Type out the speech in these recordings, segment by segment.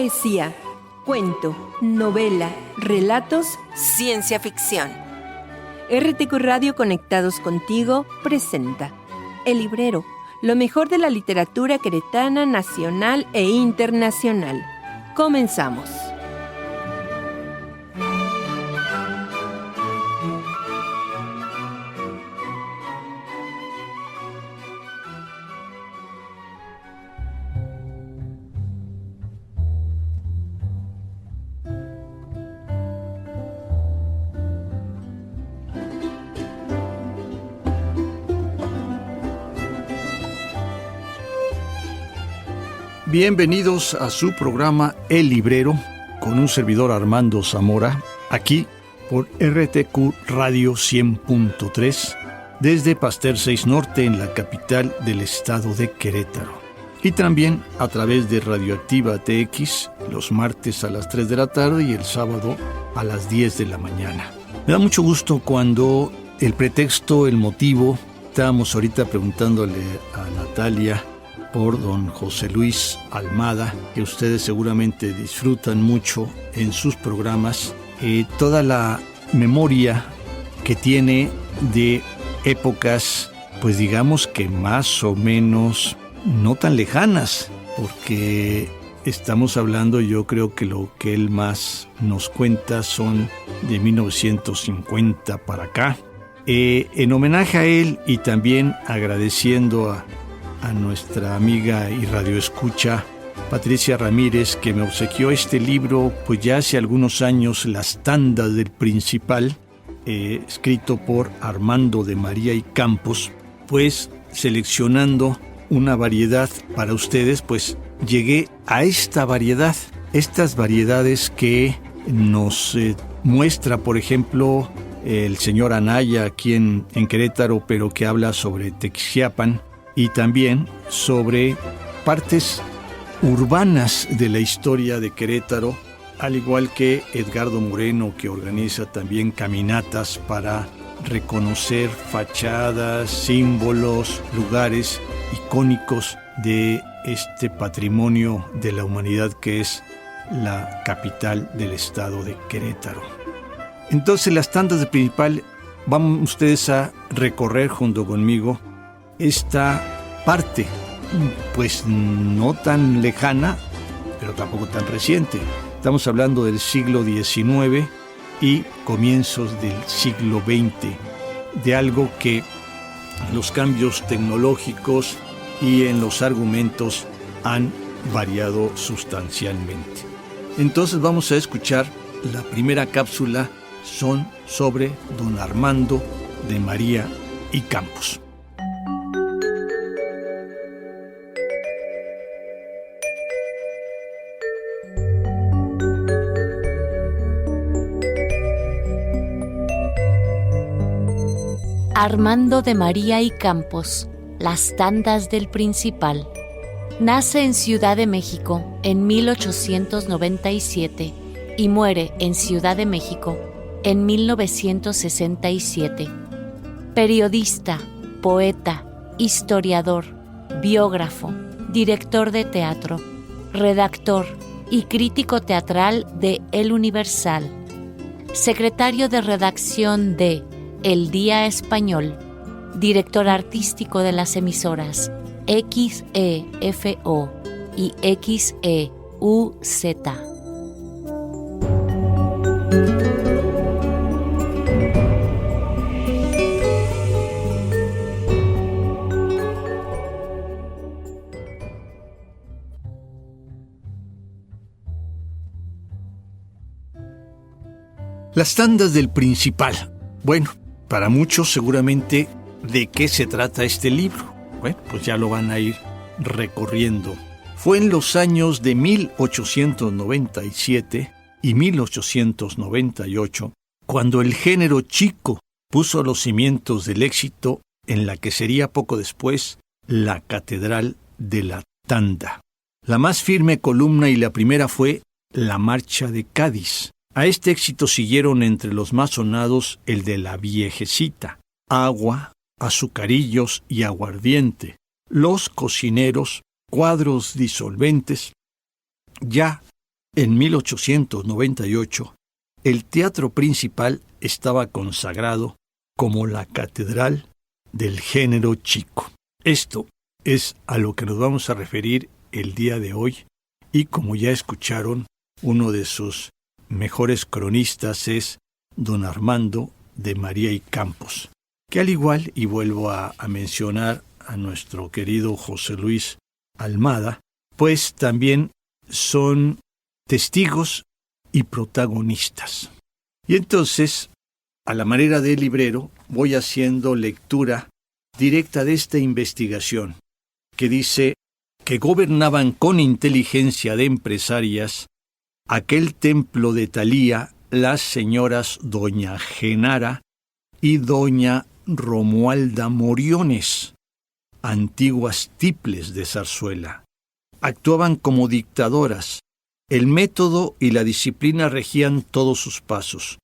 Poesía, cuento, novela, relatos, ciencia ficción. RTQ Radio Conectados Contigo presenta El Librero, lo mejor de la literatura queretana, nacional e internacional. Comenzamos. Bienvenidos a su programa El Librero, con un servidor Armando Zamora, aquí por RTQ Radio 100.3, desde Pasteur 6 Norte, en la capital del estado de Querétaro. Y también a través de Radioactiva TX, los martes a las 3 de la tarde y el sábado a las 10 de la mañana. Me da mucho gusto cuando el pretexto, el motivo, estábamos ahorita preguntándole a Natalia por don José Luis Almada, que ustedes seguramente disfrutan mucho en sus programas, toda la memoria que tiene de épocas, pues digamos que más o menos no tan lejanas, porque estamos hablando, yo creo que lo que él más nos cuenta son de 1950 para acá. En homenaje a él y también agradeciendo a nuestra amiga y radioescucha Patricia Ramírez, que me obsequió este libro pues ya hace algunos años, Las Tandas del Principal, escrito por Armando de María y Campos, pues seleccionando una variedad para ustedes, pues llegué a esta variedad, estas variedades que nos muestra, por ejemplo, el señor Anaya aquí en Querétaro, pero que habla sobre Texiapan, y también sobre partes urbanas de la historia de Querétaro, al igual que Edgardo Moreno, que organiza también caminatas para reconocer fachadas, símbolos, lugares icónicos de este patrimonio de la humanidad que es la capital del estado de Querétaro. Entonces, Las Tandas del Principal, van ustedes a recorrer junto conmigo esta parte, pues no tan lejana, pero tampoco tan reciente. Estamos hablando del siglo XIX y comienzos del siglo XX, de algo que los cambios tecnológicos y en los argumentos han variado sustancialmente. Entonces vamos a escuchar la primera cápsula, son sobre don Armando de María y Campos. Armando de María y Campos, Las Tandas del Principal. Nace en Ciudad de México en 1897 y muere en Ciudad de México en 1967. Periodista, poeta, historiador, biógrafo, director de teatro, redactor y crítico teatral de El Universal, secretario de redacción de El Día Español, director artístico de las emisoras XEFO y XEUZ. Las Tandas del Principal. Bueno, para muchos seguramente, ¿de qué se trata este libro? Bueno, pues ya lo van a ir recorriendo. Fue en los años de 1897 y 1898 cuando el género chico puso los cimientos del éxito en la que sería poco después la Catedral de la Tanda. La más firme columna y la primera fue La Marcha de Cádiz. A este éxito siguieron entre los más sonados el de La Viejecita, Agua, Azucarillos y Aguardiente, Los Cocineros, Cuadros Disolventes, Ya En 1898, el Teatro Principal estaba consagrado como la catedral del género chico. Esto es a lo que nos vamos a referir el día de hoy, y como ya escucharon, uno de sus mejores cronistas es don Armando de María y Campos, que al igual, y vuelvo a mencionar a nuestro querido José Luis Almada, pues también son testigos y protagonistas. Y entonces, a la manera de librero, voy haciendo lectura directa de esta investigación, que dice que gobernaban con inteligencia de empresarias aquel templo de Thalía las señoras doña Genara y doña Romualda Moriones, antiguas tiples de Zarzuela. Actuaban como dictadoras. El método y la disciplina regían todos sus pasos,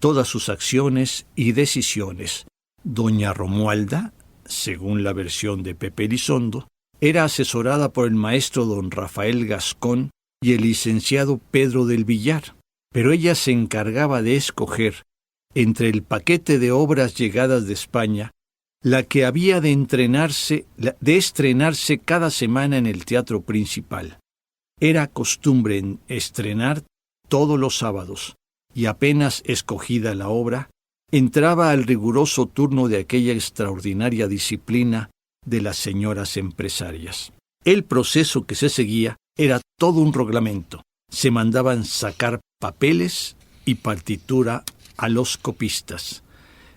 todas sus acciones y decisiones. Doña Romualda, según la versión de Pepe Elizondo, era asesorada por el maestro don Rafael Gascón y el licenciado Pedro del Villar, pero ella se encargaba de escoger, entre el paquete de obras llegadas de España, la que había de estrenarse cada semana en el Teatro Principal. Era costumbre estrenar todos los sábados, y apenas escogida la obra, entraba al riguroso turno de aquella extraordinaria disciplina de las señoras empresarias. El proceso que se seguía era todo un reglamento. Se mandaban sacar papeles y partitura a los copistas.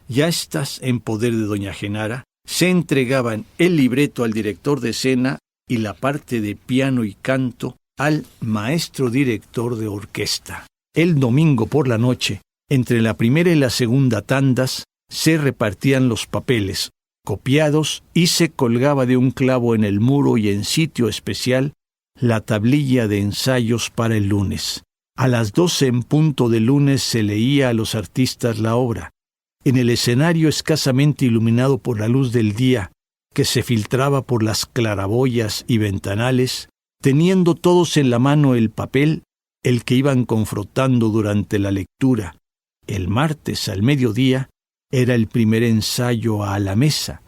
Ya estas en poder de doña Genara, se entregaban el libreto al director de escena y la parte de piano y canto al maestro director de orquesta. El domingo por la noche, entre la primera y la segunda tandas, se repartían los papeles, copiados, y se colgaba de un clavo en el muro y en sitio especial la tablilla de ensayos para el lunes. A las 12 en punto del lunes se leía a los artistas la obra. En el escenario escasamente iluminado por la luz del día, que se filtraba por las claraboyas y ventanales, teniendo todos en la mano el papel, el que iban confrontando durante la lectura. El martes al mediodía era el primer ensayo a la mesa,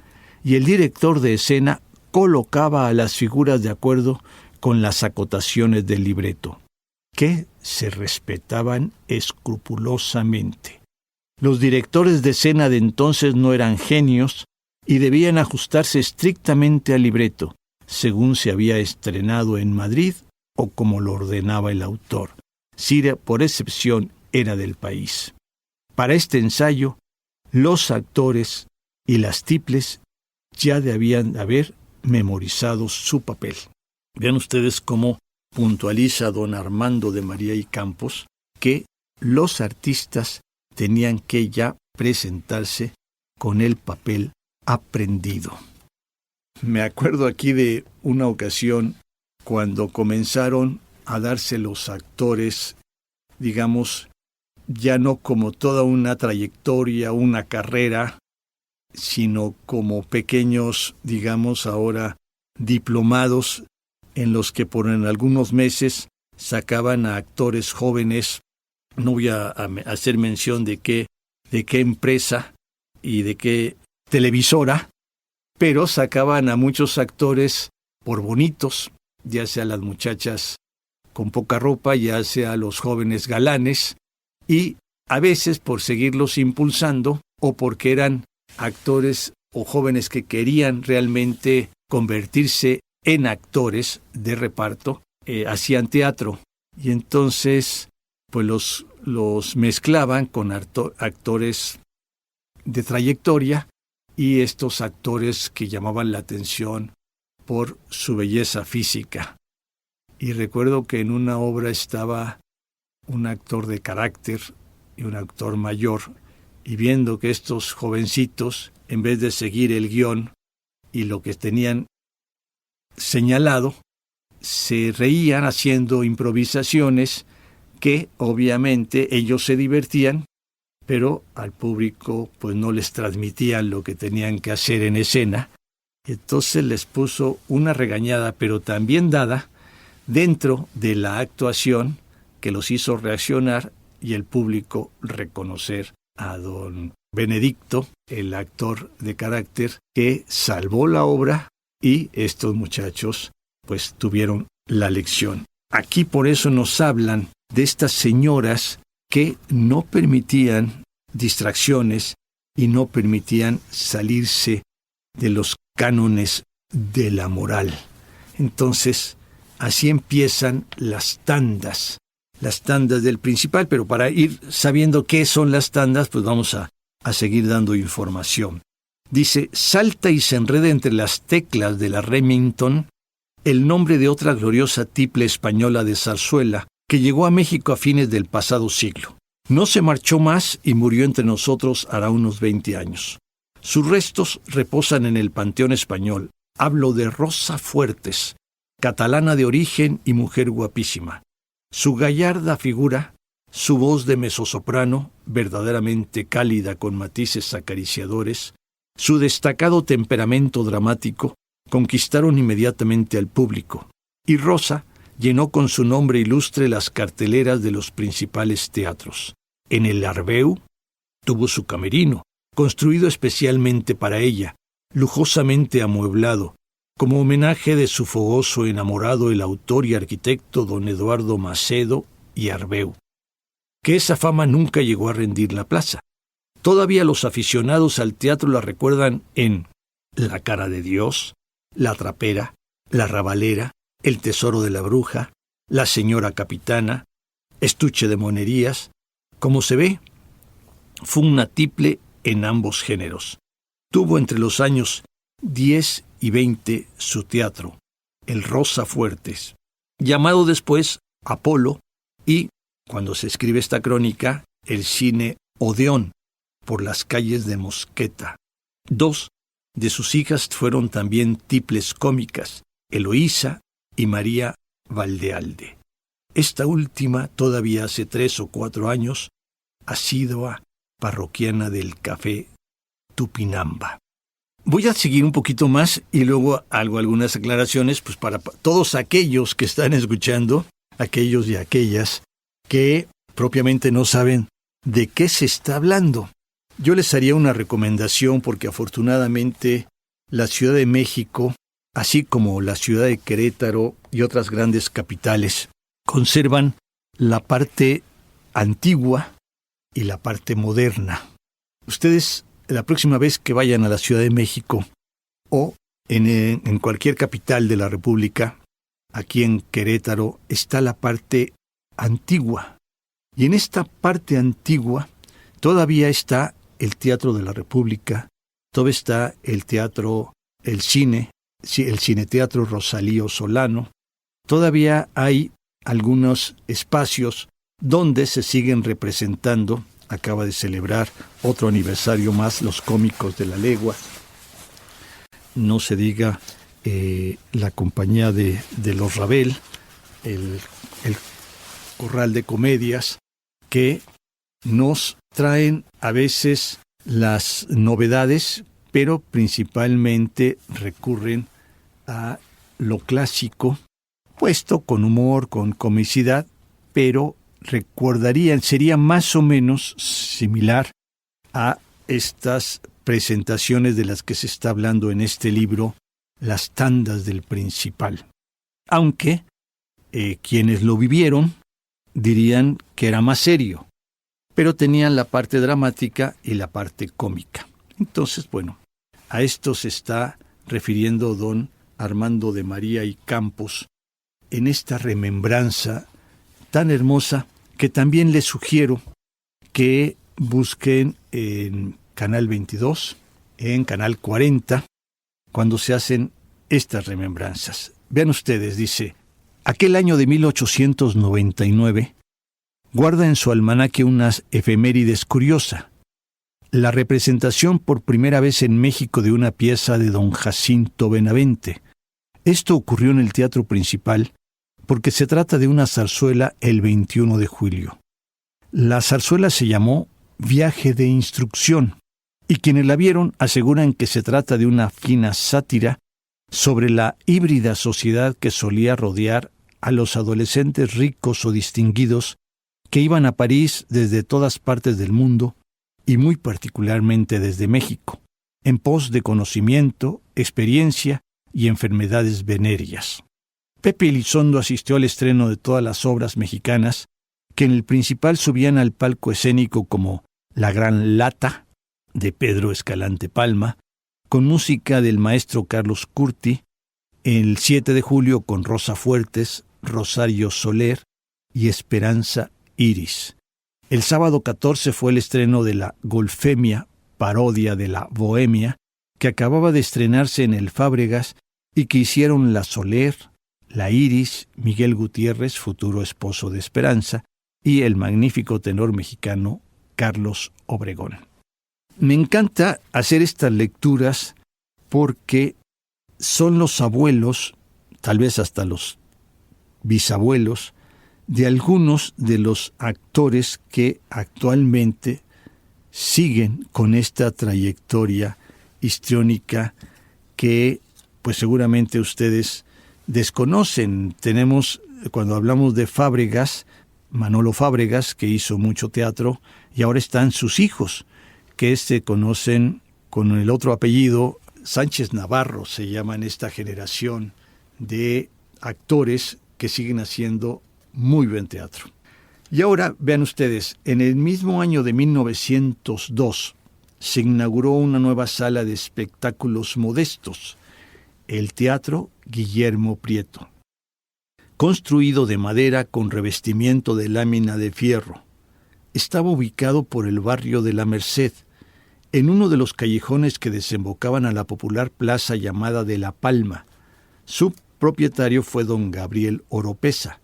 y el director de escena colocaba a las figuras de acuerdo con las acotaciones del libreto, que se respetaban escrupulosamente. Los directores de escena de entonces no eran genios y debían ajustarse estrictamente al libreto, según se había estrenado en Madrid o como lo ordenaba el autor, si por excepción era del país. Para este ensayo, los actores y las tiples ya debían haber memorizado su papel. Vean ustedes cómo puntualiza don Armando de María y Campos que los artistas tenían que ya presentarse con el papel aprendido. Me acuerdo aquí de una ocasión cuando comenzaron a darse los actores, digamos, ya no como toda una trayectoria, una carrera, sino como pequeños, digamos ahora, diplomados en los que por en algunos meses sacaban a actores jóvenes. No voy a hacer mención de qué empresa y de qué televisora, pero sacaban a muchos actores por bonitos, ya sea las muchachas con poca ropa, ya sea los jóvenes galanes, y a veces por seguirlos impulsando o porque eran actores o jóvenes que querían realmente convertirse en actores de reparto, hacían teatro. Y entonces pues los mezclaban con actores de trayectoria y estos actores que llamaban la atención por su belleza física. Y recuerdo que en una obra estaba un actor de carácter y un actor mayor, y viendo que estos jovencitos, en vez de seguir el guión y lo que tenían señalado, se reían haciendo improvisaciones que obviamente ellos se divertían, pero al público pues no les transmitían lo que tenían que hacer en escena. Entonces les puso una regañada, pero también dada dentro de la actuación, que los hizo reaccionar y el público reconocer a don Benedicto, el actor de carácter, que salvó la obra, y estos muchachos pues tuvieron la lección. Aquí por eso nos hablan de estas señoras que no permitían distracciones y no permitían salirse de los cánones de la moral. Entonces, así empiezan las tandas del principal, pero para ir sabiendo qué son las tandas, pues vamos a seguir dando información. Dice, salta y se enreda entre las teclas de la Remington el nombre de otra gloriosa tiple española de zarzuela que llegó a México a fines del pasado siglo. No se marchó más y murió entre nosotros hará unos 20 años. Sus restos reposan en el Panteón Español. Hablo de Rosa Fuertes, catalana de origen y mujer guapísima. Su gallarda figura, su voz de mezzosoprano, verdaderamente cálida con matices acariciadores, su destacado temperamento dramático, conquistaron inmediatamente al público, y Rosa llenó con su nombre ilustre las carteleras de los principales teatros. En el Arbeu tuvo su camerino, construido especialmente para ella, lujosamente amueblado, como homenaje de su fogoso enamorado el autor y arquitecto don Eduardo Macedo y Arbeu. Que esa fama nunca llegó a rendir la plaza. Todavía los aficionados al teatro la recuerdan en La cara de Dios, La trapera, La rabalera, El tesoro de la bruja, La señora capitana, Estuche de monerías. Como se ve, fue una tiple en ambos géneros. Tuvo entre los años 10 y 20 su teatro, el Rosa Fuertes, llamado después Apolo, y, cuando se escribe esta crónica, el Cine Odeón, por las calles de Mosqueta. 2 de sus hijas fueron también tiples cómicas, Eloísa y María Valdealde. Esta última, todavía hace 3 o 4 años, asidua parroquiana del Café Tupinamba. Voy a seguir un poquito más y luego hago algunas aclaraciones pues para todos aquellos que están escuchando, aquellos y aquellas que propiamente no saben de qué se está hablando. Yo les haría una recomendación porque afortunadamente la Ciudad de México, así como la ciudad de Querétaro y otras grandes capitales, conservan la parte antigua y la parte moderna. Ustedes, la próxima vez que vayan a la Ciudad de México o en cualquier capital de la República, aquí en Querétaro está la parte antigua. Y en esta parte antigua todavía está el Teatro de la República, todavía está el teatro, el Cineteatro Rosalío Solano. Todavía hay algunos espacios donde se siguen representando. Acaba de celebrar otro aniversario más los Cómicos de la Legua. No se diga la compañía de los Rabel, el corral de comedias, que nos traen a veces las novedades, pero principalmente recurren a lo clásico, puesto con humor, con comicidad, pero sería más o menos similar a estas presentaciones de las que se está hablando en este libro, Las tandas del principal. Aunque quienes lo vivieron dirían que era más serio, pero tenían la parte dramática y la parte cómica. Entonces, bueno, a esto se está refiriendo don Armando de María y Campos en esta remembranza tan hermosa que también les sugiero que busquen en Canal 22, en Canal 40, cuando se hacen estas remembranzas. Vean ustedes, dice, aquel año de 1899 guarda en su almanaque una efemérides curiosa, la representación por primera vez en México de una pieza de don Jacinto Benavente. Esto ocurrió en el Teatro Principal porque se trata de una zarzuela el 21 de julio. La zarzuela se llamó Viaje de Instrucción, y quienes la vieron aseguran que se trata de una fina sátira sobre la híbrida sociedad que solía rodear a los adolescentes ricos o distinguidos que iban a París desde todas partes del mundo y muy particularmente desde México, en pos de conocimiento, experiencia y enfermedades venéreas. Pepe Elizondo asistió al estreno de todas las obras mexicanas que en el Principal subían al palco escénico como La Gran Lata, de Pedro Escalante Palma, con música del maestro Carlos Curti, el 7 de julio con Rosa Fuertes, Rosario Soler y Esperanza Iris. El sábado 14 fue el estreno de La Golfemia, parodia de La Bohemia, que acababa de estrenarse en el Fábregas y que hicieron la Soler, la Iris, Miguel Gutiérrez, futuro esposo de Esperanza, y el magnífico tenor mexicano Carlos Obregón. Me encanta hacer estas lecturas porque son los abuelos, tal vez hasta los bisabuelos, de algunos de los actores que actualmente siguen con esta trayectoria histriónica que pues seguramente ustedes desconocen. Tenemos, cuando hablamos de Fábregas, Manolo Fábregas, que hizo mucho teatro, y ahora están sus hijos, que se conocen con el otro apellido, Sánchez Navarro, se llaman esta generación de actores que siguen haciendo muy buen teatro. Y ahora, vean ustedes, en el mismo año de 1902 se inauguró una nueva sala de espectáculos modestos, el Teatro Guillermo Prieto, construido de madera con revestimiento de lámina de fierro. Estaba ubicado por el barrio de La Merced, en uno de los callejones que desembocaban a la popular plaza llamada de La Palma. Su propietario fue don Gabriel Oropesa.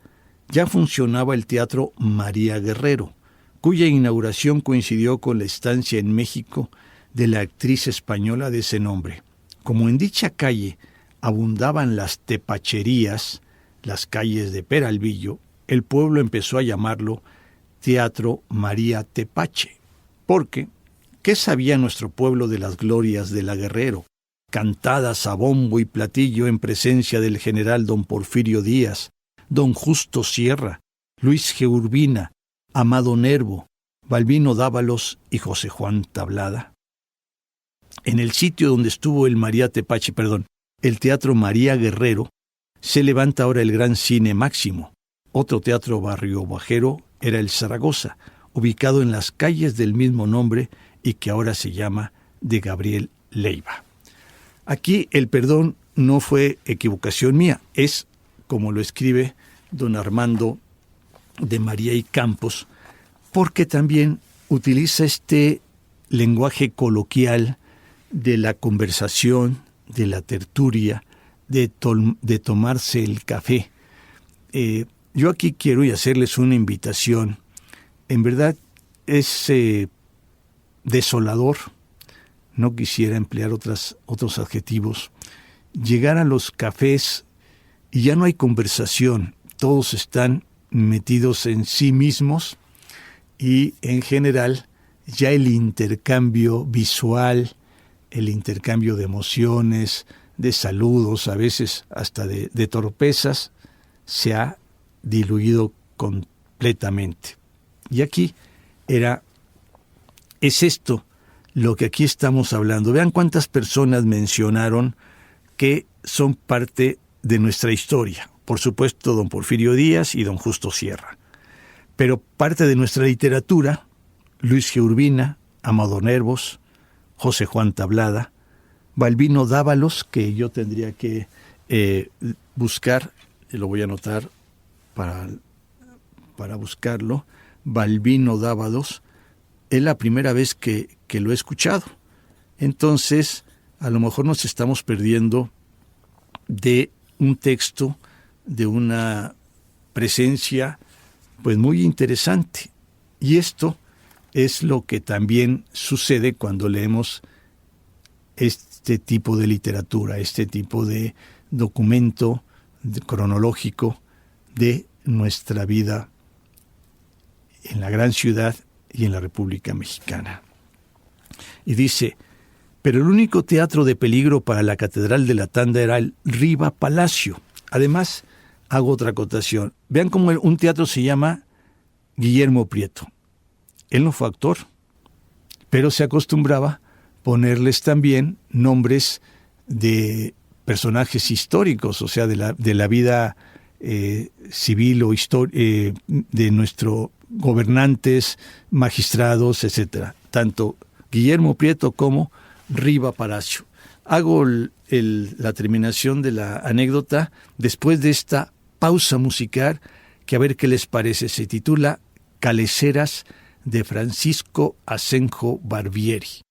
Ya funcionaba el Teatro María Guerrero, cuya inauguración coincidió con la estancia en México de la actriz española de ese nombre. Como en dicha calle abundaban las tepacherías, las calles de Peralvillo, el pueblo empezó a llamarlo Teatro María Tepache, porque ¿qué sabía nuestro pueblo de las glorias de la Guerrero, cantadas a bombo y platillo en presencia del general don Porfirio Díaz, don Justo Sierra, Luis G. Urbina, Amado Nervo, Balbino Dávalos y José Juan Tablada? En el sitio donde estuvo el el Teatro María Guerrero, se levanta ahora el Gran Cine Máximo. Otro teatro barrio bajero era el Zaragoza, ubicado en las calles del mismo nombre y que ahora se llama de Gabriel Leiva. Aquí el perdón no fue equivocación mía, es como lo escribe don Armando de María y Campos, porque también utiliza este lenguaje coloquial de la conversación, de la tertulia, de tomarse el café. Yo aquí quiero hacerles una invitación. En verdad es desolador, no quisiera emplear otros adjetivos, llegar a los cafés y ya no hay conversación, todos están metidos en sí mismos y en general ya el intercambio visual, el intercambio de emociones, de saludos, a veces hasta de torpezas, se ha diluido completamente. Y aquí es esto lo que aquí estamos hablando. Vean cuántas personas mencionaron que son parte de nuestra historia. Por supuesto, don Porfirio Díaz y don Justo Sierra. Pero parte de nuestra literatura, Luis G. Urbina, Amado Nervos, José Juan Tablada, Balbino Dávalos, que yo tendría que buscar, y lo voy a anotar para buscarlo, Balbino Dávalos, es la primera vez que lo he escuchado. Entonces, a lo mejor nos estamos perdiendo de un texto, de una presencia pues muy interesante. Y esto es lo que también sucede cuando leemos este tipo de literatura, este tipo de documento cronológico de nuestra vida en la gran ciudad y en la República Mexicana. Y dice, pero el único teatro de peligro para la Catedral de la Tanda era el Riva Palacio. Además, hago otra acotación. Vean cómo un teatro se llama Guillermo Prieto. Él no fue actor, pero se acostumbraba ponerles también nombres de personajes históricos, o sea, de la vida civil o de nuestros gobernantes, magistrados, etcétera. Tanto Guillermo Prieto como Riva Palacio. Hago la terminación de la anécdota después de esta pausa musical que a ver qué les parece. Se titula Caleceras de Francisco Asenjo Barbieri.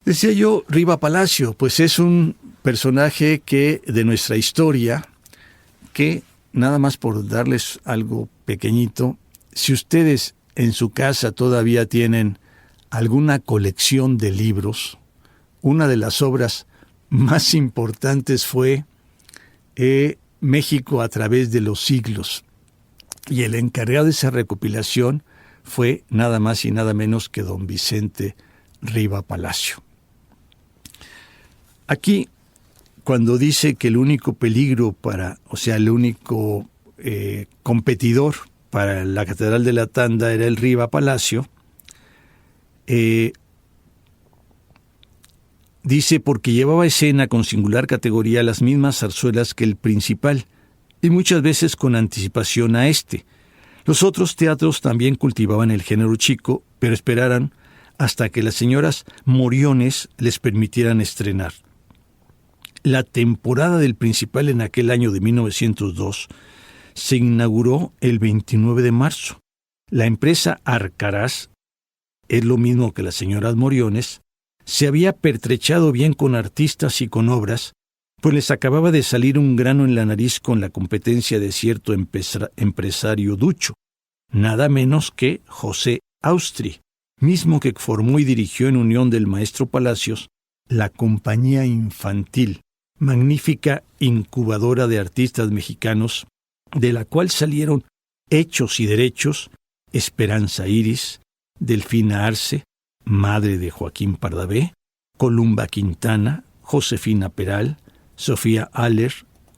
Decía yo, Riva Palacio, pues es un personaje de nuestra historia, que nada más por darles algo pequeñito, si ustedes en su casa todavía tienen alguna colección de libros, una de las obras más importantes fue México a través de los siglos. Y el encargado de esa recopilación fue nada más y nada menos que don Vicente Riva Palacio. Aquí, cuando dice que el único peligro el único competidor para la Catedral de la Tanda era el Riva Palacio, dice porque llevaba a escena con singular categoría las mismas zarzuelas que el principal, y muchas veces con anticipación a este. Los otros teatros también cultivaban el género chico, pero esperaran hasta que las señoras Moriones les permitieran estrenar. La temporada del principal en aquel año de 1902 se inauguró el 29 de marzo. La empresa Arcaraz, es lo mismo que las señoras Moriones, se había pertrechado bien con artistas y con obras, pues les acababa de salir un grano en la nariz con la competencia de cierto empresario ducho, nada menos que José Austri, mismo que formó y dirigió en unión del maestro Palacios la Compañía Infantil, magnífica incubadora de artistas mexicanos, de la cual salieron Hechos y Derechos, Esperanza Iris, Delfina Arce, madre de Joaquín Pardavé, Columba Quintana, Josefina Peral, Sofía Aller,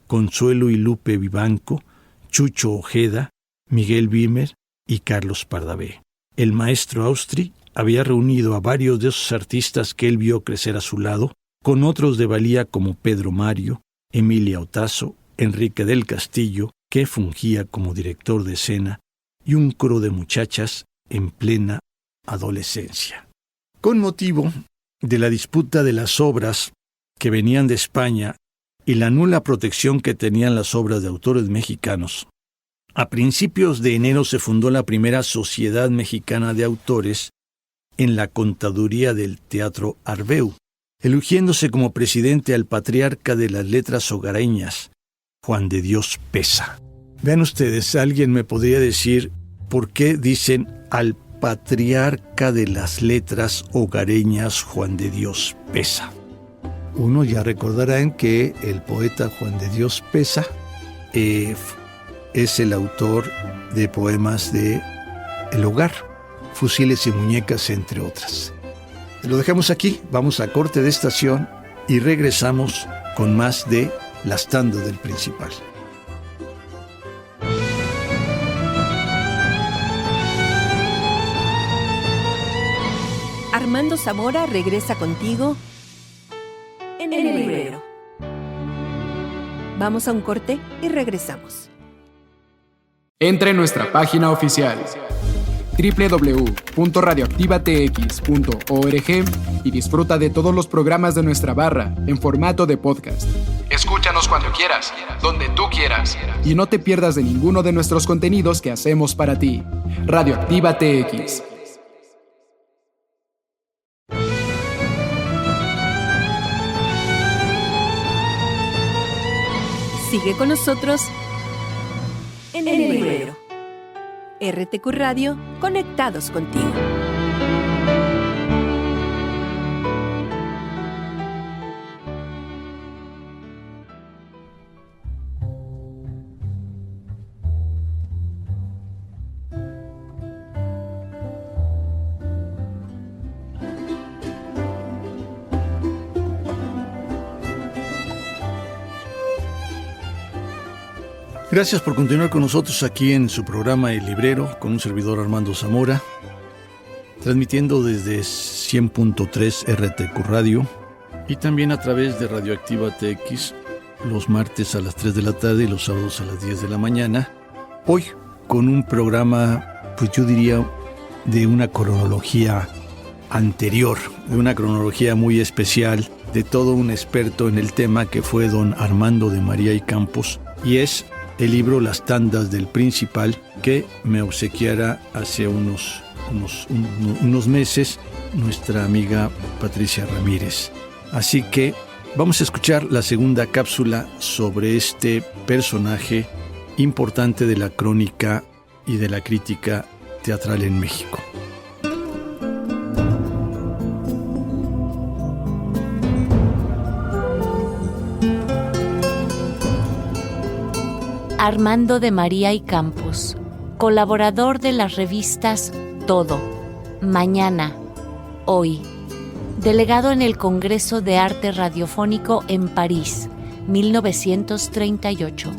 Consuelo y Lupe Vivanco, Chucho Ojeda, Miguel Wimmer y Carlos Pardavé. El maestro Austri había reunido a varios de esos artistas que él vio crecer a su lado, con otros de valía como Pedro Mario, Emilia Otazo, Enrique del Castillo, que fungía como director de escena, y un coro de muchachas en plena adolescencia. Con motivo de la disputa de las obras que venían de España y la nula protección que tenían las obras de autores mexicanos, a principios de enero se fundó la primera Sociedad Mexicana de Autores en la contaduría del Teatro Arbeu, eligiéndose como presidente al patriarca de las letras hogareñas, Juan de Dios Pesa. Vean ustedes, alguien me podría decir por qué dicen al patriarca de las letras hogareñas Juan de Dios Pesa. Uno ya recordarán que el poeta Juan de Dios Pesa es el autor de poemas de El Hogar, Fusiles y Muñecas, entre otras. Lo dejamos aquí, vamos a corte de estación y regresamos con más de Las tandas del Principal. Armando Zamora regresa contigo en El Librero. Vamos a un corte y regresamos. Entre en nuestra página oficial www.radioactivatx.org y disfruta de todos los programas de nuestra barra en formato de podcast. Escúchanos cuando quieras, donde tú quieras, y no te pierdas de ninguno de nuestros contenidos que hacemos para ti. Radioactiva TX. Sigue con nosotros en El Librero. RTQ Radio, conectados contigo. Gracias por continuar con nosotros aquí en su programa El Librero, con un servidor Armando Zamora, transmitiendo desde 100.3 RTQ Radio y también a través de Radioactiva TX los martes a las 3 de la tarde y los sábados a las 10 de la mañana. Hoy con un programa, pues yo diría, de una cronología anterior, de una cronología muy especial, de todo un experto en el tema que fue don Armando de María y Campos, y es el libro Las tandas del Principal, que me obsequiara hace unos meses nuestra amiga Patricia Ramírez. Así que vamos a escuchar la segunda cápsula sobre este personaje importante de la crónica y de la crítica teatral en México. Armando de María y Campos, colaborador de las revistas Todo, Mañana, Hoy, delegado en el Congreso de Arte Radiofónico en París, 1938,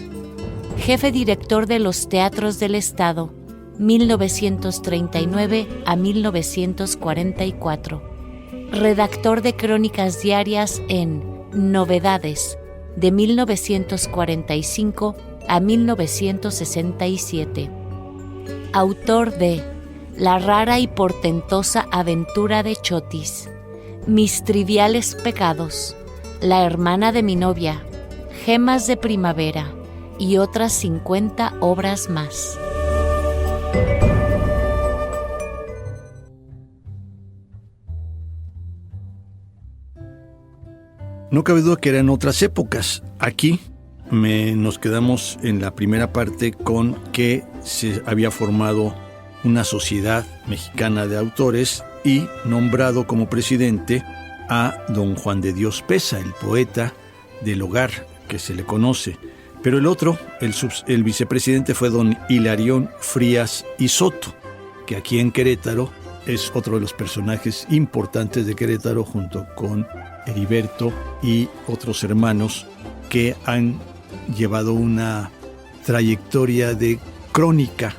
jefe director de los Teatros del Estado, 1939 a 1944, redactor de crónicas diarias en Novedades, de 1945 a 1967. Autor de La rara y portentosa aventura de Chotis, Mis triviales pecados, La hermana de mi novia, Gemas de primavera y otras 50 obras más. No cabe duda que eran otras épocas. Aquí nos quedamos en la primera parte con que se había formado una sociedad mexicana de autores y nombrado como presidente a don Juan de Dios Pesa, el poeta del Hogar que se le conoce. Pero el otro, el vicepresidente, fue don Hilarión Frías y Soto, que aquí en Querétaro es otro de los personajes importantes de Querétaro, junto con Heriberto y otros hermanos que han llevado una trayectoria de crónica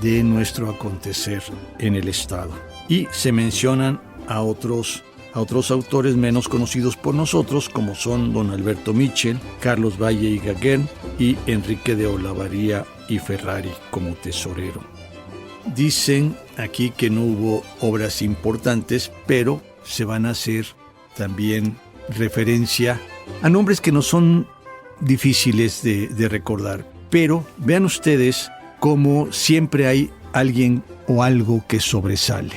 de nuestro acontecer en el Estado. Y se mencionan a otros autores menos conocidos por nosotros, como son don Alberto Mitchell, Carlos Valle y Gauguin y Enrique de Olavarría y Ferrari como tesorero. Dicen aquí que no hubo obras importantes, pero se van a hacer también referencia a nombres que no son difíciles de recordar. Pero vean ustedes cómo siempre hay alguien o algo que sobresale.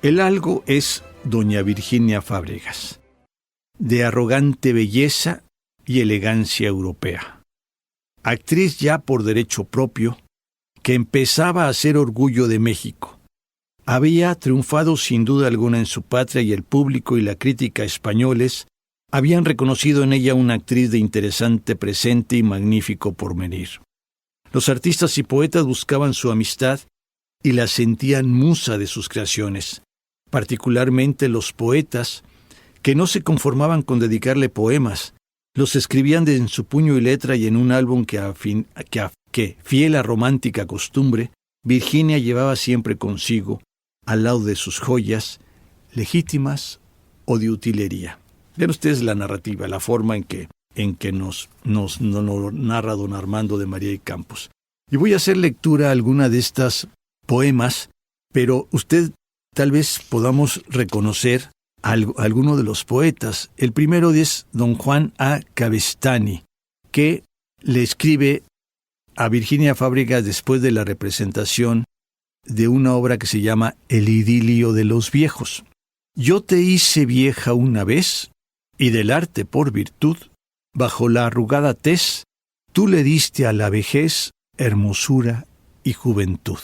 El algo es doña Virginia Fábregas, de arrogante belleza y elegancia europea. Actriz ya por derecho propio, que empezaba a ser orgullo de México. Había triunfado sin duda alguna en su patria y el público y la crítica españoles habían reconocido en ella una actriz de interesante presente y magnífico porvenir. Los artistas y poetas buscaban su amistad y la sentían musa de sus creaciones, particularmente los poetas, que no se conformaban con dedicarle poemas, los escribían en su puño y letra y en un álbum que, fiel a romántica costumbre, Virginia llevaba siempre consigo, al lado de sus joyas, legítimas o de utilería. Vean ustedes la narrativa, la forma en que nos narra don Armando de María y Campos. Y voy a hacer lectura a alguna de estas poemas, pero usted tal vez podamos reconocer a alguno de los poetas. El primero es don Juan A. Cabestany, que le escribe a Virginia Fábregas después de la representación de una obra que se llama El idilio de los viejos. Yo te hice vieja una vez, y del arte por virtud, bajo la arrugada tez, tú le diste a la vejez hermosura y juventud.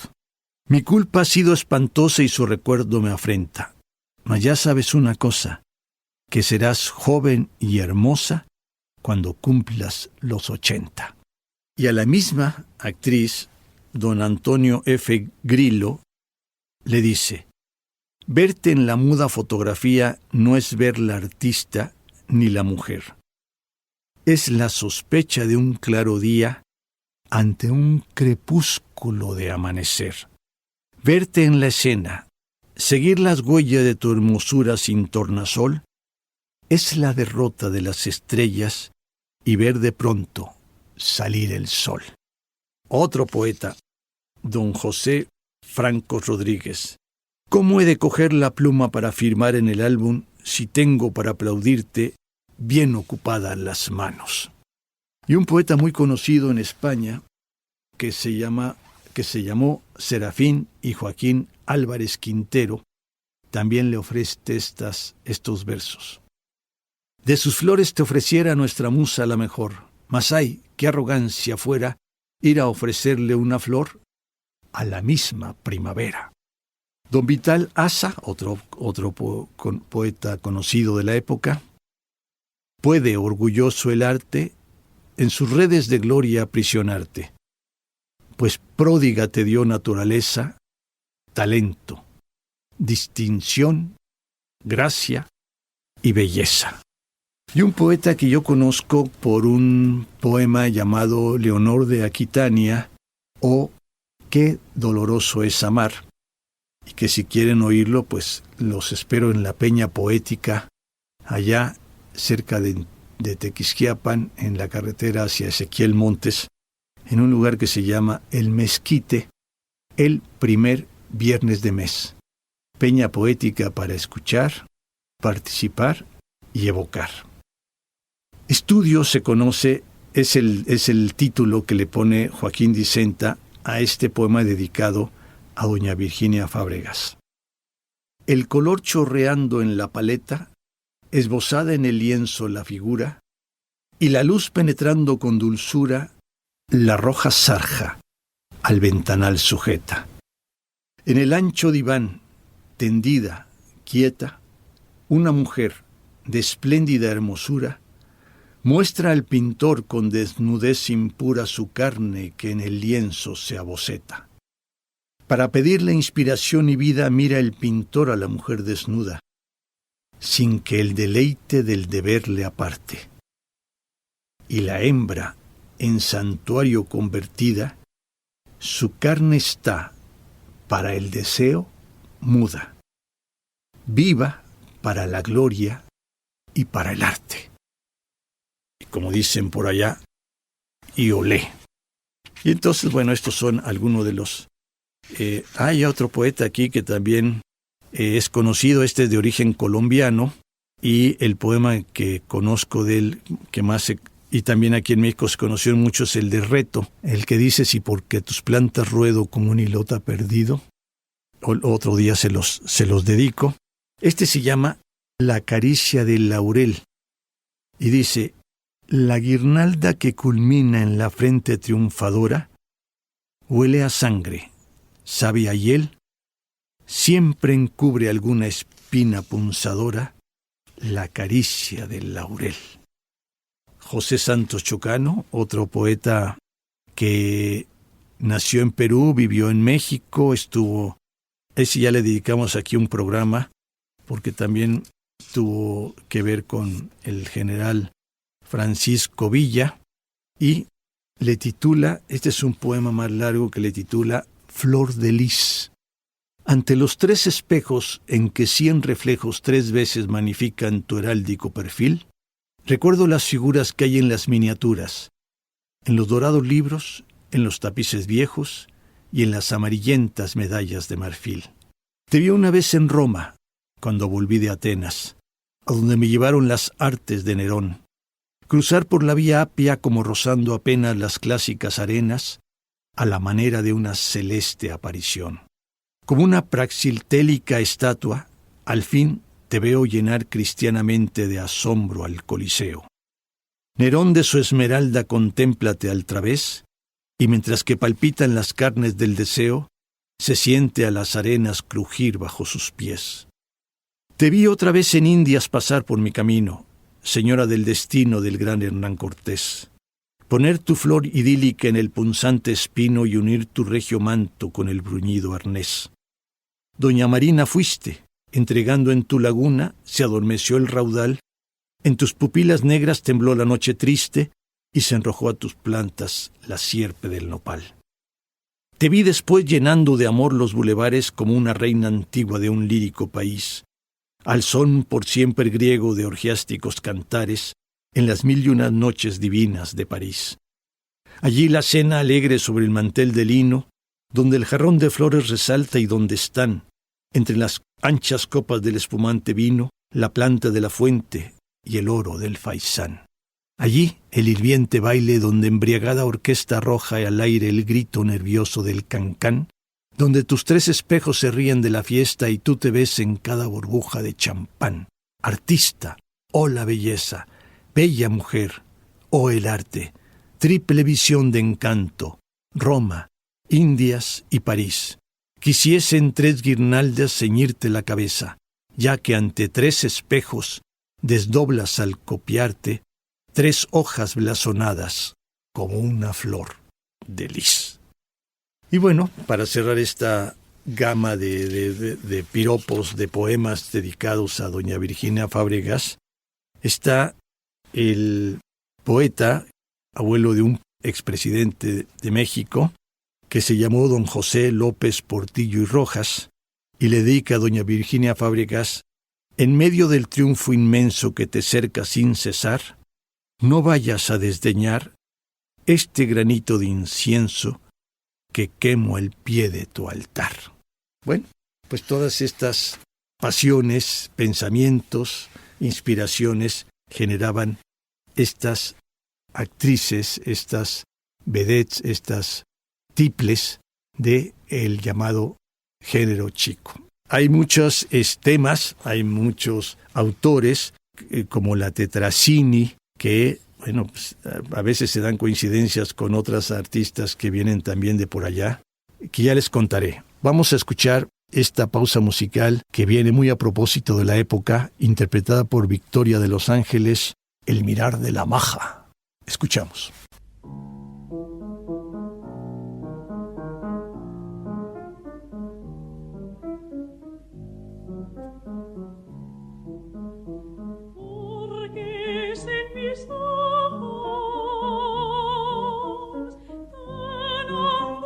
Mi culpa ha sido espantosa y su recuerdo me afrenta. Mas ya sabes una cosa, que serás joven y hermosa cuando cumplas los 80. Y a la misma actriz, don Antonio F. Grillo, le dice: verte en la muda fotografía no es ver la artista ni la mujer. Es la sospecha de un claro día ante un crepúsculo de amanecer. Verte en la escena, seguir las huellas de tu hermosura sin tornasol, es la derrota de las estrellas y ver de pronto salir el sol. Otro poeta, don José Franco Rodríguez. ¿Cómo he de coger la pluma para firmar en el álbum si tengo para aplaudirte bien ocupadas las manos? Y un poeta muy conocido en España que se llamó Serafín y Joaquín Álvarez Quintero, también le ofrece estos versos. De sus flores te ofreciera nuestra musa la mejor, mas ay, qué arrogancia fuera ir a ofrecerle una flor a la misma primavera. Don Vital Asa, otro poeta conocido de la época, puede orgulloso el arte en sus redes de gloria aprisionarte, pues pródiga te dio naturaleza, talento, distinción, gracia y belleza. Y un poeta que yo conozco por un poema llamado Leonor de Aquitania, o Qué doloroso es amar, y que si quieren oírlo, pues los espero en la Peña Poética, allá cerca de Tequisquiapan, en la carretera hacia Ezequiel Montes, en un lugar que se llama El Mezquite, el primer viernes de mes. Peña Poética para escuchar, participar y evocar. Estudio se conoce, es el título que le pone Joaquín Dicenta a este poema dedicado a doña Virginia Fábregas. El color chorreando en la paleta, esbozada en el lienzo la figura, y la luz penetrando con dulzura, la roja zarja al ventanal sujeta. En el ancho diván, tendida, quieta, una mujer de espléndida hermosura muestra al pintor con desnudez impura su carne que en el lienzo se aboceta. Para pedirle inspiración y vida mira el pintor a la mujer desnuda, sin que el deleite del deber le aparte. Y la hembra, en santuario convertida, Su carne está, para el deseo, muda, viva para la gloria y para el arte. Y como dicen por allá, y olé. Y entonces, bueno, estos son algunos de los... hay otro poeta aquí que también es conocido, este es de origen colombiano, y el poema que conozco de él, que más y también aquí en México se conoció mucho, es el de Reto, el que dice: si porque tus plantas ruedo como un hilota perdido. Otro día se los dedico. Este se llama La caricia del laurel, y dice: la guirnalda que culmina en la frente triunfadora huele a sangre, sabe a hiel, siempre encubre alguna espina punzadora, la caricia del laurel. José Santos Chocano, otro poeta que nació en Perú, vivió en México, ese ya le dedicamos aquí un programa, porque también tuvo que ver con el general Francisco Villa, y le titula, este es un poema más largo que le titula Flor de lis. Ante los 3 espejos en que 100 reflejos 3 veces magnifican tu heráldico perfil, recuerdo las figuras que hay en las miniaturas, en los dorados libros, en los tapices viejos y en las amarillentas medallas de marfil. Te vi una vez en Roma, cuando volví de Atenas, a donde me llevaron las artes de Nerón. Cruzar por la vía Apia como rozando apenas las clásicas arenas, a la manera de una celeste aparición. Como una praxiltélica estatua, al fin te veo llenar cristianamente de asombro al Coliseo. Nerón de su esmeralda contémplate al través, y mientras que palpitan las carnes del deseo, se siente a las arenas crujir bajo sus pies. Te vi otra vez en Indias pasar por mi camino, señora del destino del gran Hernán Cortés. Poner tu flor idílica en el punzante espino y unir tu regio manto con el bruñido arnés. Doña Marina fuiste, entregando en tu laguna, se adormeció el raudal, en tus pupilas negras tembló la noche triste y se enrojó a tus plantas la sierpe del nopal. Te vi después llenando de amor los bulevares como una reina antigua de un lírico país, al son por siempre griego de orgiásticos cantares, en las 1001 noches divinas de París. Allí la cena alegre sobre el mantel de lino, donde el jarrón de flores resalta y donde están, entre las anchas copas del espumante vino, la planta de la fuente y el oro del faisán. Allí el hirviente baile donde embriagada orquesta arroja al aire el grito nervioso del cancán, donde tus 3 espejos se ríen de la fiesta y tú te ves en cada burbuja de champán. Artista, oh la belleza, bella mujer, oh el arte, triple visión de encanto, Roma, Indias y París. Quisiesen 3 guirnaldas ceñirte la cabeza, ya que ante 3 espejos desdoblas al copiarte 3 hojas blasonadas como una flor de lis. Y bueno, para cerrar esta gama de piropos, de poemas dedicados a doña Virginia Fábregas, está el poeta, abuelo de un expresidente de México, que se llamó don José López Portillo y Rojas, y le dedica a doña Virginia Fábregas: en medio del triunfo inmenso que te cerca sin cesar, no vayas a desdeñar este granito de incienso que quemo al pie de tu altar. Bueno, pues todas estas pasiones, pensamientos, inspiraciones generaban estas actrices, estas vedettes, estas tiples de el llamado género chico. Hay muchos temas, hay muchos autores, como la Tetracini, que, bueno, pues, a veces se dan coincidencias con otras artistas que vienen también de por allá, que ya les contaré. Vamos a escuchar esta pausa musical que viene muy a propósito de la época, interpretada por Victoria de Los Ángeles, El mirar de la maja. Escuchamos.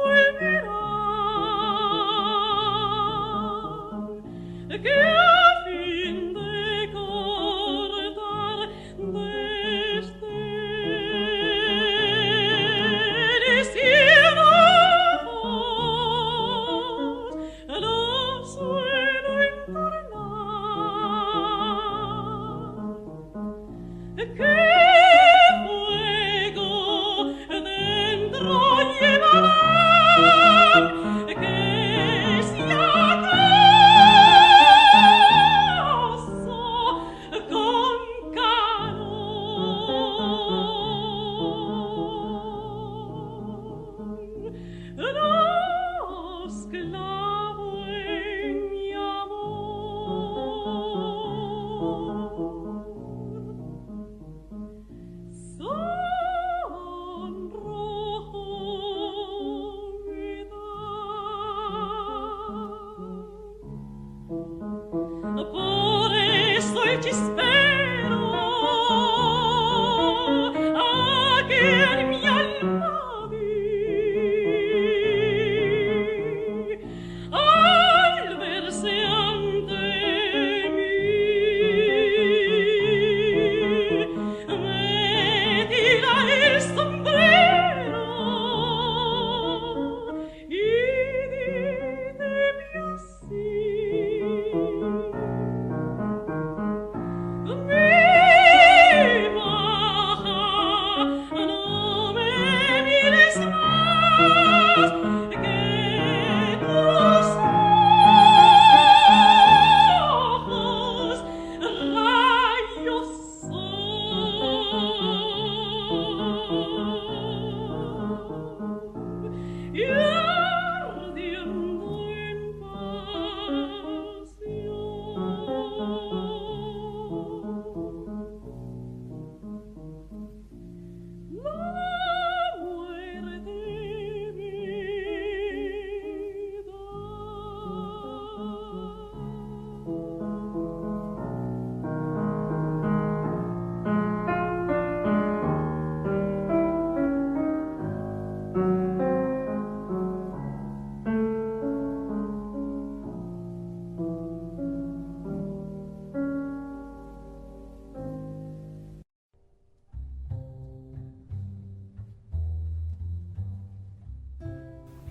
Tan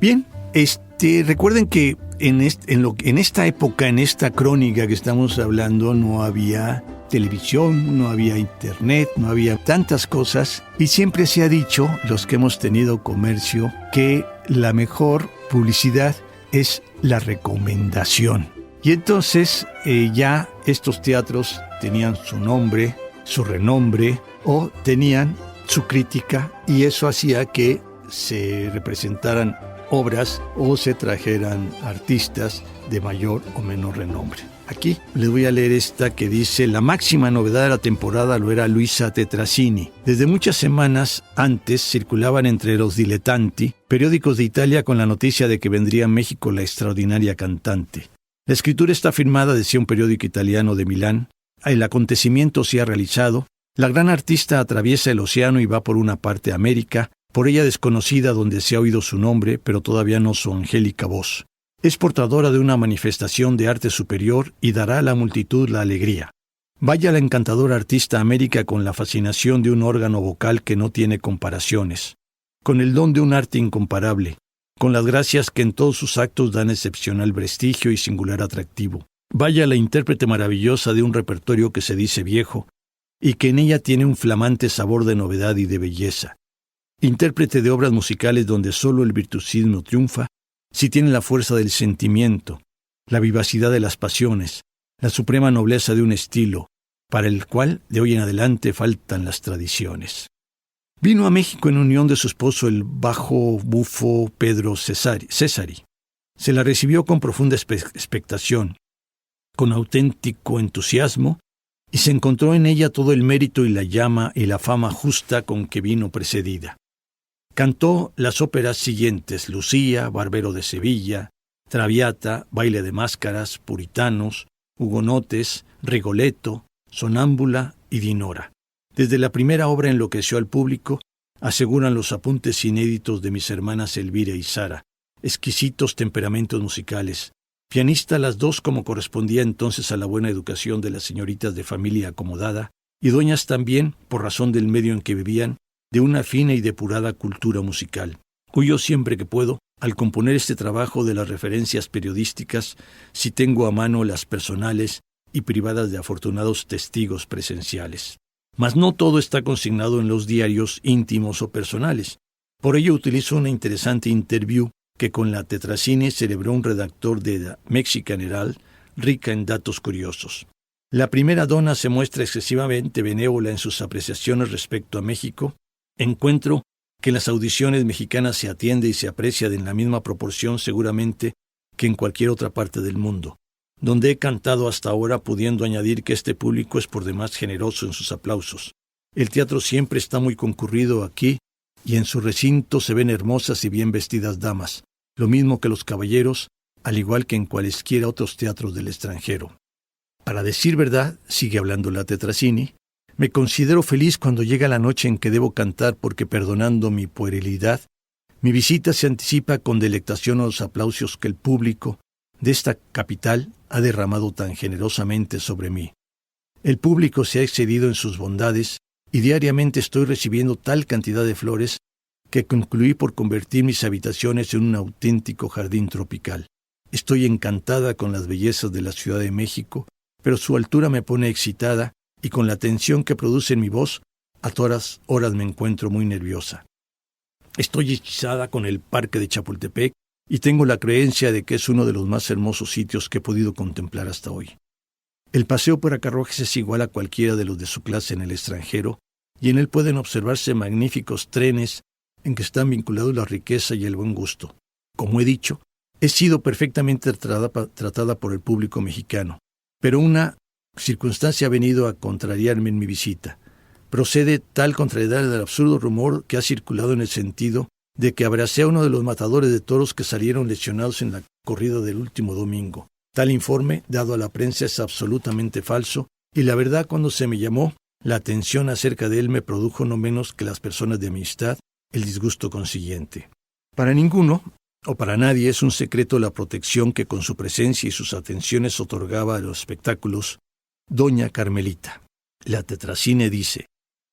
Bien, recuerden que en esta época, en esta crónica que estamos hablando, no había televisión, no había internet, no había tantas cosas, y siempre se ha dicho, los que hemos tenido comercio, que la mejor publicidad es la recomendación. Y entonces ya estos teatros tenían su nombre, su renombre, o tenían su crítica, y eso hacía que se representaran obras o se trajeran artistas de mayor o menor renombre. Aquí les voy a leer esta que dice: la máxima novedad de la temporada lo era Luisa Tetrazzini. Desde muchas semanas antes circulaban entre los dilettanti periódicos de Italia con la noticia de que vendría a México la extraordinaria cantante. La escritura está firmada, decía un periódico italiano de Milán. El acontecimiento se ha realizado. La gran artista atraviesa el océano y va por una parte a América, por ella desconocida, donde se ha oído su nombre, pero todavía no su angélica voz. Es portadora de una manifestación de arte superior y dará a la multitud la alegría. Vaya la encantadora artista a América con la fascinación de un órgano vocal que no tiene comparaciones, con el don de un arte incomparable, con las gracias que en todos sus actos dan excepcional prestigio y singular atractivo. Vaya la intérprete maravillosa de un repertorio que se dice viejo y que en ella tiene un flamante sabor de novedad y de belleza. Intérprete de obras musicales donde solo el virtuosismo triunfa, si tiene la fuerza del sentimiento, la vivacidad de las pasiones, la suprema nobleza de un estilo, para el cual de hoy en adelante faltan las tradiciones. Vino a México en unión de su esposo el bajo bufo Pedro Cesari. Se la recibió con profunda expectación, con auténtico entusiasmo, y se encontró en ella todo el mérito y la llama y la fama justa con que vino precedida. Cantó las óperas siguientes: Lucía, Barbero de Sevilla, Traviata, Baile de Máscaras, Puritanos, Hugonotes, Rigoletto, Sonámbula y Dinora. Desde la primera obra enloqueció al público, aseguran los apuntes inéditos de mis hermanas Elvira y Sara, exquisitos temperamentos musicales, pianista las dos como correspondía entonces a la buena educación de las señoritas de familia acomodada, y dueñas también, por razón del medio en que vivían, de una fina y depurada cultura musical. Huyo siempre que puedo, al componer este trabajo, de las referencias periodísticas, si tengo a mano las personales y privadas de afortunados testigos presenciales. Mas no todo está consignado en los diarios íntimos o personales. Por ello utilizo una interesante interview que con la Tetracini celebró un redactor de la Mexican Herald rica en datos curiosos. La primera dona se muestra excesivamente benévola en sus apreciaciones respecto a México. Encuentro que en las audiciones mexicanas se atiende y se aprecia en la misma proporción seguramente que en cualquier otra parte del mundo, donde he cantado hasta ahora, pudiendo añadir que este público es por demás generoso en sus aplausos. El teatro siempre está muy concurrido aquí y en su recinto se ven hermosas y bien vestidas damas, lo mismo que los caballeros, al igual que en cualesquiera otros teatros del extranjero. Para decir verdad, sigue hablando la Tetracini, me considero feliz cuando llega la noche en que debo cantar porque, perdonando mi puerilidad, mi visita se anticipa con delectación a los aplausos que el público de esta capital ha derramado tan generosamente sobre mí. El público se ha excedido en sus bondades y diariamente estoy recibiendo tal cantidad de flores que concluí por convertir mis habitaciones en un auténtico jardín tropical. Estoy encantada con las bellezas de la Ciudad de México, pero su altura me pone excitada y con la tensión que produce en mi voz, a todas horas me encuentro muy nerviosa. Estoy hechizada con el Parque de Chapultepec y tengo la creencia de que es uno de los más hermosos sitios que he podido contemplar hasta hoy. El paseo por carruajes es igual a cualquiera de los de su clase en el extranjero, y en él pueden observarse magníficos trenes en que están vinculados la riqueza y el buen gusto. Como he dicho, he sido perfectamente tratada por el público mexicano, pero una circunstancia ha venido a contrariarme en mi visita. Procede tal contrariedad del absurdo rumor que ha circulado en el sentido de que abracé a uno de los matadores de toros que salieron lesionados en la corrida del último domingo. Tal informe, dado a la prensa, es absolutamente falso, y la verdad, cuando se me llamó, la atención acerca de él me produjo no menos que las personas de amistad el disgusto consiguiente. Para ninguno, o para nadie, es un secreto la protección que con su presencia y sus atenciones otorgaba a los espectáculos doña Carmelita. La Tetracini dice,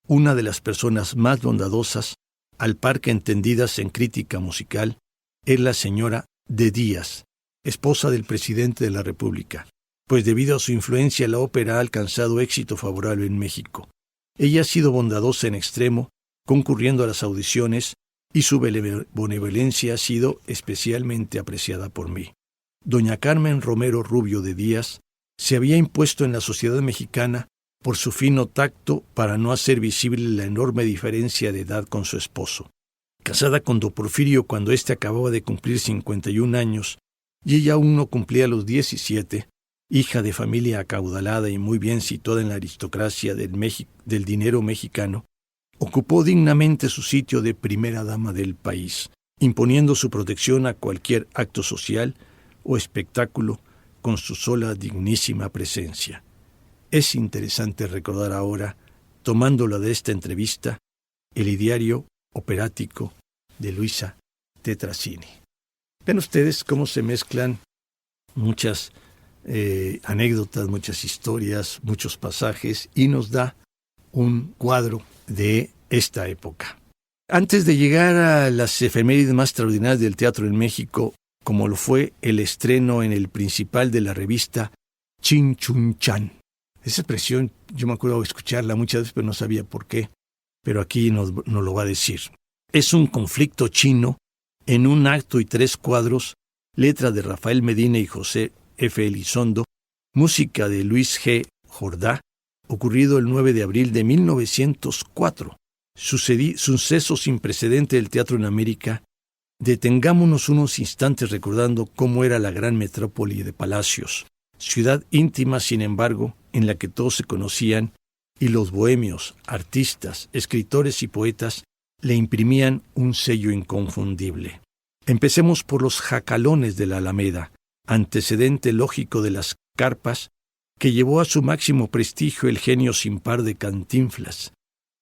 una de las personas más bondadosas, al par que entendidas en crítica musical, es la señora de Díaz, esposa del presidente de la República, pues debido a su influencia la ópera ha alcanzado éxito favorable en México. Ella ha sido bondadosa en extremo, concurriendo a las audiciones, y su benevolencia ha sido especialmente apreciada por mí. Doña Carmen Romero Rubio de Díaz se había impuesto en la sociedad mexicana por su fino tacto para no hacer visible la enorme diferencia de edad con su esposo. Casada con don Porfirio cuando éste acababa de cumplir 51 años y ella aún no cumplía los 17, hija de familia acaudalada y muy bien situada en la aristocracia del dinero mexicano, ocupó dignamente su sitio de primera dama del país, imponiendo su protección a cualquier acto social o espectáculo con su sola dignísima presencia. Es interesante recordar ahora, tomándola de esta entrevista, el ideario operático de Luisa Tetracini. Ven ustedes cómo se mezclan muchas anécdotas, muchas historias, muchos pasajes, y nos da un cuadro de esta época. Antes de llegar a las efemérides más extraordinarias del teatro en México, como lo fue el estreno en el Principal de la revista Chin Chun Chan. Esa expresión yo me acuerdo de escucharla muchas veces, pero no sabía por qué, pero aquí nos lo va a decir. Es un conflicto chino en un acto y 3 cuadros, letra de Rafael Medina y José F. Elizondo, música de Luis G. Jordá, ocurrido el 9 de abril de 1904. Suceso sin precedente del teatro en América. Detengámonos unos instantes recordando cómo era la gran metrópoli de palacios, ciudad íntima, sin embargo, en la que todos se conocían, y los bohemios, artistas, escritores y poetas le imprimían un sello inconfundible. Empecemos por los jacalones de la Alameda, antecedente lógico de las carpas, que llevó a su máximo prestigio el genio sin par de Cantinflas.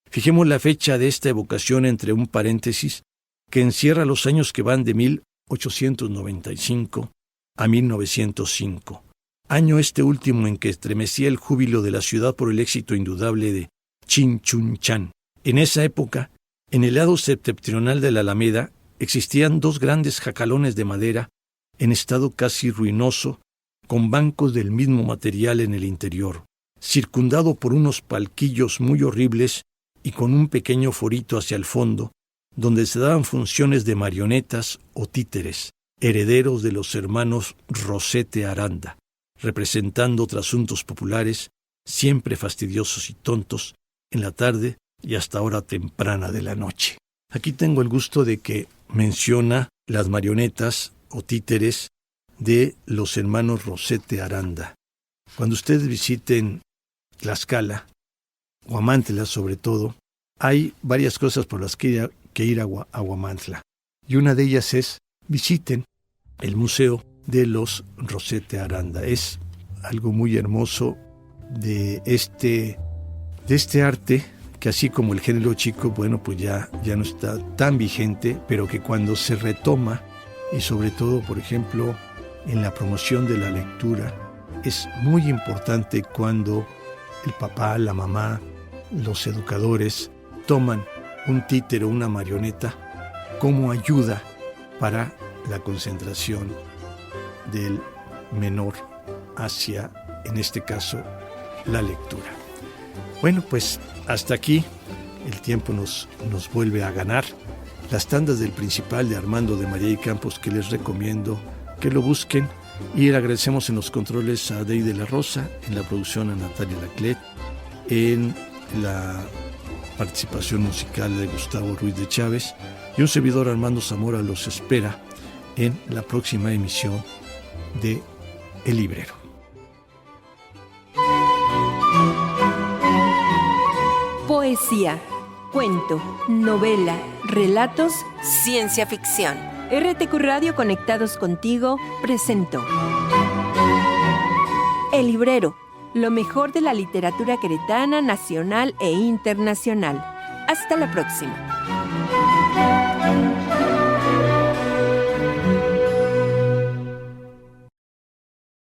Fijemos la fecha de esta evocación entre un paréntesis que encierra los años que van de 1895 a 1905, año este último en que estremecía el júbilo de la ciudad por el éxito indudable de Chin Chun Chan. En esa época, en el lado septentrional de la Alameda, existían 2 grandes jacalones de madera en estado casi ruinoso, con bancos del mismo material en el interior, circundado por unos palquillos muy horribles y con un pequeño forito hacia el fondo, donde se daban funciones de marionetas o títeres, herederos de los hermanos Rosete Aranda, representando trasuntos populares, siempre fastidiosos y tontos, en la tarde y hasta hora temprana de la noche. Aquí tengo el gusto de que menciona las marionetas o títeres de los hermanos Rosete Aranda. Cuando ustedes visiten Tlaxcala, o Huamantla sobre todo, hay varias cosas por las que ir a Huamantla. Y una de ellas es, visiten el Museo de los Rosete Aranda. Es algo muy hermoso de este arte, que así como el género chico, bueno, pues ya no está tan vigente, pero que cuando se retoma, y sobre todo, por ejemplo, en la promoción de la lectura, es muy importante cuando el papá, la mamá, los educadores toman un títere o una marioneta como ayuda para la concentración del menor hacia, en este caso, la lectura. Bueno, pues hasta aquí el tiempo nos vuelve a ganar. Las tandas del Principal de Armando de María y Campos, que les recomiendo que lo busquen. Y le agradecemos en los controles a Dey de la Rosa, en la producción a Natalia Laclet, en la participación musical de Gustavo Ruiz de Chávez, y un servidor, Armando Zamora, los espera en la próxima emisión de El Librero. Poesía, cuento, novela, relatos, ciencia ficción. RTQ Radio Conectados Contigo presentó El Librero, lo mejor de la literatura queretana, nacional e internacional. Hasta la próxima.